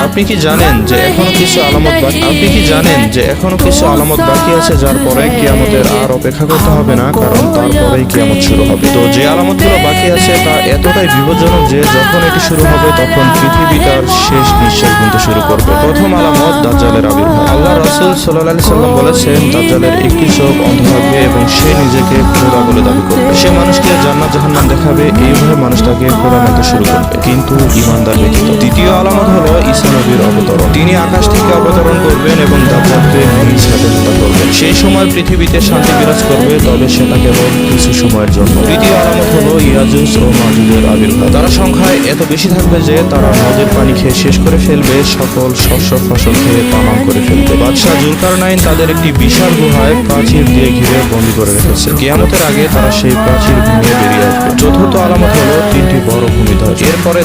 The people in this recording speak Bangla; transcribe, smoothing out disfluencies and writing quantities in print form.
আপনি কি জানেন যে এখনো কিছু আলামত বাকি আছে, যার পরে কিয়ামতের আর অপেক্ষা করতে হবে না, কারণ তারপরেই কিয়ামত শুরু হবে। তো যে আলামতগুলো বাকি আছে তা এতটাই বিপজ্জনক যে যখন এটি শুরু হবে তখন পৃথিবী তার শেষ নিঃশ্বাস গুনতে শুরু করবে। প্রথম আলামত দাজ্জালের আবির্ভাব। আল্লাহ রাসূল সাল্লাল্লাহু আলাইহি সাল্লাম বলেছেন, দাজ্জালের একটি চোখ অন্ধ থাকবে এবং সে নিজেকে খোদা বলে দাবি করবে। সে মানুষকে জান্নাত জাহান্নাম দেখাবে, এইভাবে মানুষ তাকে খোদা মানতে শুরু করবে, কিন্তু ঈমানদার ব্যতীত। দ্বিতীয় আলামত হলো ঈসা নবীর অবতরণ। তিনি আকাশ থেকে অবতরণ করবেন এবং দাজ্জালকে নিজ হাতে হত্যা করবেন। সেই সময় পৃথিবীতে শান্তি বিরাজ করবে, তবে সেটা কেবল কিছু সময়ের জন্য। তৃতীয় আলামত হলো ইয়াজুজ ও মাজুজের আবির্ভাব। তারা সংখ্যায় এত বেশি থাকবে যে তারা নদের পানি খেয়ে শেষ করে ফেলবে, সকল শস্য ফসল খেয়ে তামাম করে ফেলবে। বাদশাহ জুলকারনাইন তাদের একটি বিশাল গুহায় প্রাচীর দিয়ে ঘিরে বন্দী করে রেখেছে। কিয়ামতের আগে তারা সেই প্রাচীর ভেঙে বেরিয়ে আসবে। চতুর্থ আলামত হলো 3টি বড় ভূমিধস। এরপরে